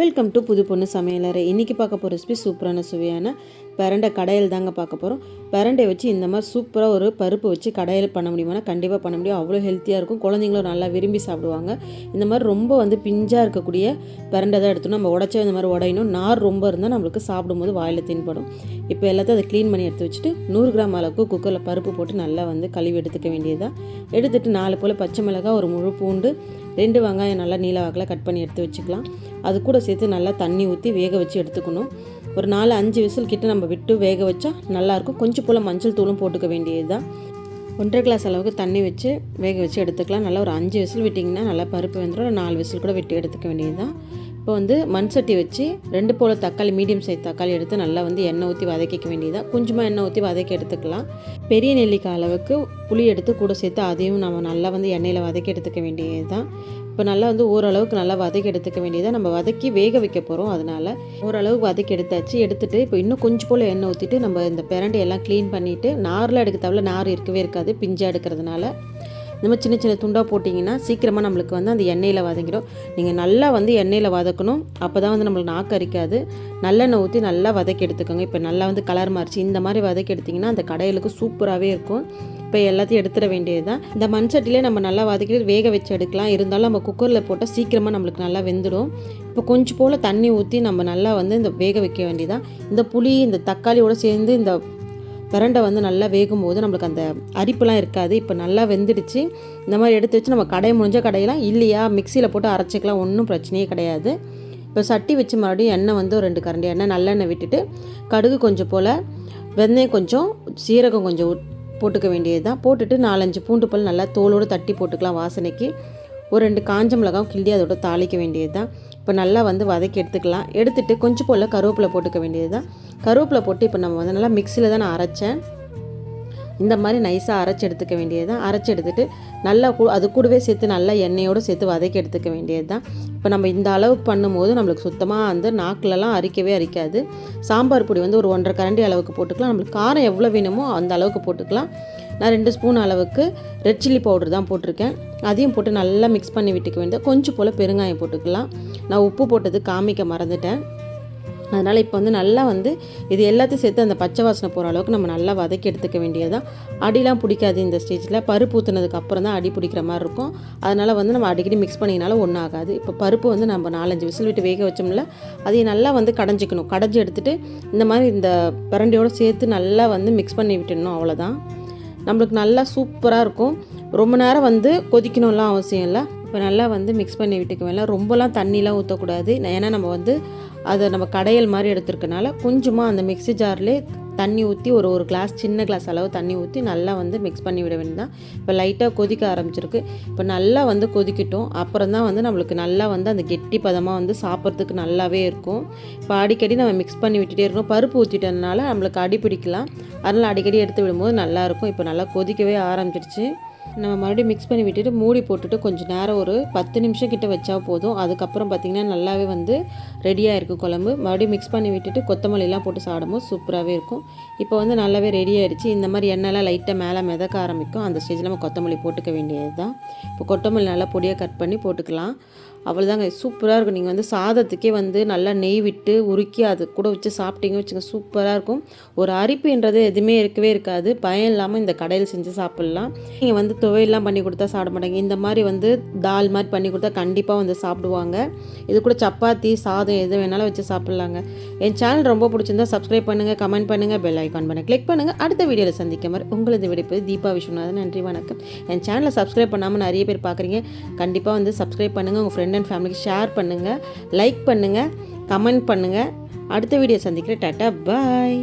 Welcome to புது பொண்ணு சமையலறை. இன்றைக்கி பார்க்க போகிற ரெசிபி சூப்பரான சுவையான பிரண்டை கடையில் தாங்க பார்க்க போகிறோம். பிரண்டை வச்சு இந்த மாதிரி சூப்பராக ஒரு பருப்பு வச்சு கடையில் பண்ண முடியுமானா கண்டிப்பாக பண்ண முடியும். அவ்வளோ ஹெல்த்தியாக இருக்கும். குழந்தைங்களும் நல்லா விரும்பி சாப்பிடுவாங்க. இந்த மாதிரி ரொம்ப பிஞ்சாக இருக்கக்கூடிய பிரண்டை தான் எடுத்துணும். நம்ம உடச்சா இந்த மாதிரி உடையணும். நார் ரொம்ப இருந்தால் நம்மளுக்கு சாப்பிடும்போது வாயில் தின்படும். இப்போ எல்லாத்தையும் அதை க்ளீன் பண்ணி எடுத்து வச்சுட்டு 100 கிராம் அளவுக்கு குக்கரில் பருப்பு போட்டு நல்லா கழுவி எடுத்துக்க வேண்டியதுதான். எடுத்துகிட்டு 4 போல் பச்சை மிளகாய், ஒரு முழு பூண்டு, 2 வெங்காயம் நல்லா நீல வாக்கில் கட் பண்ணி எடுத்து வச்சுக்கலாம். அது கூட சேர்த்து நல்லா தண்ணி ஊற்றி வேக வச்சு எடுத்துக்கணும். ஒரு 4-5 விசில் கிட்ட நம்ம விட்டு வேக வச்சா நல்லாயிருக்கும். கொஞ்சம் போல் மஞ்சள் தூளும் போட்டுக்க வேண்டியது தான். 1.5 கிளாஸ் அளவுக்கு தண்ணி வச்சு வேக வச்சு எடுத்துக்கலாம். நல்லா ஒரு 5 விசில் விட்டிங்கன்னா நல்லா பருப்பு வெந்துடும். 4 விசில் கூட விட்டு எடுத்துக்க வேண்டியது தான். இப்போ மண் சட்டி வச்சு 2 போல் தக்காளி, மீடியம் சைஸ் தக்காளி எடுத்து நல்லா எண்ணெய் ஊற்றி வதக்கிக்க வேண்டியதான். கொஞ்சமாக எண்ணெய் ஊற்றி வதக்கி எடுத்துக்கலாம். பெரிய நெல்லிக்காய் அளவுக்கு புளி எடுத்து கூட சேர்த்து அதையும் நம்ம நல்லா எண்ணெயில் வதக்கி எடுத்துக்க வேண்டியது தான். இப்போ நல்லா ஓரளவுக்கு நல்லா வதக்கி எடுத்துக்க வேண்டியதாக நம்ம வதக்கி வேக வைக்க போகிறோம். அதனால் ஓரளவுக்கு வதக்கி எடுத்தாச்சு. எடுத்துகிட்டு இப்போ இன்னும் கொஞ்சம் போல் எண்ணெய் ஊற்றிட்டு நம்ம இந்த பிரண்டையெல்லாம் க்ளீன் பண்ணிவிட்டு, நாரில் எடுக்க தேவையில்ல, நார் இருக்கவே இருக்காது பிஞ்சாக எடுக்கிறதுனால. இந்த மாதிரி சின்ன சின்ன துண்டாக போட்டிங்கன்னா சீக்கிரமாக நம்மளுக்கு அந்த எண்ணெயில் வதங்கிடும். நீங்கள் நல்லா எண்ணெயில் வதக்கணும். அப்போ தான் நம்மளுக்கு நாக்கு அரிக்காது. நல்லெண்ணெய் ஊற்றி நல்லா வதக்கி எடுத்துக்கோங்க. இப்போ நல்லா கலர் மாறிச்சு. இந்த மாதிரி வதக்கி எடுத்திங்கன்னா அந்த கடையிலுக்கு சூப்பராகவே இருக்கும். இப்போ எல்லாத்தையும் எடுத்துட வேண்டியது தான். இந்த மண் சட்டிலே நம்ம நல்லா வதக்கிட்டு வேக வச்சு எடுக்கலாம். இருந்தாலும் நம்ம குக்கரில் போட்டால் சீக்கிரமாக நம்மளுக்கு நல்லா வெந்துடும். இப்போ கொஞ்சம் போல் தண்ணி ஊற்றி நம்ம நல்லா இந்த வேக வைக்க வேண்டியதான். இந்த புளி, இந்த தக்காளியோடு சேர்ந்து இந்த பிரண்டை நல்லா வேகும்போது நம்மளுக்கு அந்த அரிப்புலாம் இருக்காது. இப்போ நல்லா வெந்துடுச்சு. இந்த மாதிரி எடுத்து வச்சு நம்ம முடிஞ்ச கடையெல்லாம் இல்லையா மிக்சியில் போட்டு அரைச்சிக்கலாம். ஒன்றும் பிரச்சனையே கிடையாது. இப்போ சட்டி வச்சு மறுபடியும் எண்ணெய் ஒரு 2 கரண்டி எண்ணெய் நல்லெண்ணெய் விட்டுட்டு கடுகு கொஞ்சம் போல், வெந்தயம் கொஞ்சம், சீரகம் கொஞ்சம் போட்டுக்க வேண்டியது தான். போட்டுட்டு 4-5 பூண்டு பல் நல்லா தோலோடு தட்டி போட்டுக்கலாம் வாசனைக்கு. ஒரு 2 காஞ்ச மிளகாய் கிள்ளி அதோட தாளிக்க வேண்டியது தான். இப்போ நல்லா வதக்கி எடுத்துக்கலாம். எடுத்துகிட்டு கொஞ்சம் போல் கருவேப்பிலை போட்டுக்க வேண்டியது தான். கருவேப்பிலை போட்டு இப்போ நம்ம நல்லா மிக்சியில் தான் நான் அரைச்சேன். இந்த மாதிரி நைஸாக அரைச்சி எடுத்துக்க வேண்டியது தான். அரைச்சி எடுத்துகிட்டு நல்லா அது கூடவே சேர்த்து நல்லா எண்ணெயோடு சேர்த்து வதக்கி எடுத்துக்க வேண்டியது தான். இப்போ நம்ம இந்த அளவுக்கு பண்ணும்போது நம்மளுக்கு சுத்தமாக நாக்கிலலாம் அரிக்கவே அரிக்காது. சாம்பார் பொடி ஒரு 1.5 கரண்டி அளவுக்கு போட்டுக்கலாம். நம்மளுக்கு காரம் எவ்வளோ வேணுமோ அந்த அளவுக்கு போட்டுக்கலாம். நான் 2 ஸ்பூன் அளவுக்கு ரெட் சில்லி பவுடர் தான் போட்டிருக்கேன். அதையும் போட்டு நல்லா மிக்ஸ் பண்ணி விட்டுக்க வேண்டியது. கொஞ்சம் போல் பெருங்காயம் போட்டுக்கலாம். நான் உப்பு போட்டது காமிக்க மறந்துட்டேன். அதனால் இப்போ நல்லா இது எல்லாத்தையும் சேர்த்து அந்த பச்சை வாசனை போகிற அளவுக்கு நம்ம நல்லா வதக்கி எடுத்துக்க வேண்டியது தான். அடிலாம் பிடிக்காது. இந்த ஸ்டேஜில் பருப்பு ஊற்றுனதுக்கு அப்புறம் தான் அடி பிடிக்கிற மாதிரி இருக்கும். அதனால் நம்ம அடிக்கடி மிக்ஸ் பண்ணிங்கனாலும் ஒன்றும் ஆகாது. இப்போ பருப்பு நம்ம 4-5 விசில் விட்டு வேக வச்சோம்ல, அதையும் நல்லா கடைஞ்சிக்கணும். கடைஞ்சி எடுத்துகிட்டு இந்த மாதிரி இந்த பிரண்டையோடு சேர்த்து நல்லா மிக்ஸ் பண்ணி விட்டுடணும். அவ்வளோதான். நம்மளுக்கு நல்லா சூப்பராக இருக்கும். ரொம்ப நேரம் கொதிக்கணும்லாம் அவசியம் இல்லை. இப்போ நல்லா மிக்ஸ் பண்ணி விட்டுக்குவேன். ரொம்பலாம் தண்ணிலாம் ஊற்றக்கூடாது. ஏன்னா நம்ம அதை நம்ம கடையல் மாதிரி எடுத்துருக்கனால கொஞ்சமாக அந்த மிக்ஸி ஜார்லேயே தண்ணி ஊற்றி ஒரு கிளாஸ், சின்ன கிளாஸ் அளவு தண்ணி ஊற்றி நல்லா மிக்ஸ் பண்ணி விட வேண்டியதான். இப்போ லைட்டாக கொதிக்க ஆரம்பிச்சிருக்கு. இப்போ நல்லா கொதிக்கட்டும். அப்புறம் தான் நம்மளுக்கு நல்லா அந்த கெட்டி பதமாக சாப்பிட்றதுக்கு நல்லாவே இருக்கும். இப்போ அடிக்கடி நம்ம மிக்ஸ் பண்ணி விட்டுட்டே இருக்கணும். பருப்பு ஊற்றிட்டதுனால நம்மளுக்கு அடி பிடிக்கலாம். அதனால் அடிக்கடி எடுத்து விடும்போது நல்லாயிருக்கும். இப்போ நல்லா கொதிக்கவே ஆரம்பிச்சிருச்சு. நம்ம மறுபடியும் மிக்ஸ் பண்ணி விட்டுட்டு மூடி போட்டுட்டு கொஞ்சம் நேரம் ஒரு 10 நிமிஷம் கிட்ட வச்சா போதும். அதுக்கப்புறம் பார்த்திங்கன்னா நல்லாவே ரெடியாக இருக்குது குழம்பு. மறுபடியும் மிக்ஸ் பண்ணி விட்டுட்டு கொத்தமல்லிலாம் போட்டு சாப்பிடும்போது சூப்பராகவே இருக்கும். இப்போ நல்லாவே ரெடி ஆகிடுச்சு. இந்த மாதிரி எண்ணெய்லாம் லைட்டாக மேலே மிதக்க ஆரம்பிக்கும். அந்த ஸ்டேஜில் நம்ம கொத்தமல்லி போட்டுக்க வேண்டியது தான். இப்போ கொத்தமல்லி நல்லா பொடியாக கட் பண்ணி போட்டுக்கலாம். அவ்வளோதாங்க. சூப்பராக இருக்கும். நீங்கள் சாதத்துக்கே நல்லா நெய் விட்டு உருக்கி அது கூட வச்சு சாப்பிட்டீங்க வச்சுங்க, சூப்பராக இருக்கும். ஒரு அரிப்புன்றது எதுவுமே இருக்கவே இருக்காது. பயம் இல்லாமல் இந்த கடையில் செஞ்சு சாப்பிட்லாம். நீங்கள் துவையெல்லாம் பண்ணி கொடுத்தா சாப்பிட மாட்டாங்க. இந்த மாதிரி தால் மாதிரி பண்ணி கொடுத்தா கண்டிப்பாக சாப்பிடுவாங்க. இது கூட சப்பாத்தி, சாதம் எது வேணாலும் வச்சு சாப்பிட்லாங்க. என் சேனல் ரொம்ப பிடிச்சிருந்தா சப்ஸ்கிரைப் பண்ணுங்கள், கமெண்ட் பண்ணுங்கள், பெல் ஐக்கான் பண்ண கிளிக் பண்ணுங்கள். அடுத்த வீடியோவில் சந்திக்க மாதிரி உங்களது விடைப்பது தீபா விஸ்வநாதன். நன்றி, வணக்கம். என் சேனலை சப்ஸ்கிரைப் பண்ணாமல் நிறைய பேர் பார்க்குறீங்க. கண்டிப்பாக சப்ஸ்கிரைப் பண்ணுங்கள். உங்கள் ஃப்ரெண்ட் அண்ட் ஃபேமிலிக்கு ஷேர் பண்ணுங்கள், லைக் பண்ணுங்கள், கமெண்ட் பண்ணுங்கள். அடுத்த வீடியோ சந்திக்கிறேன். டாட்டா, பாய்.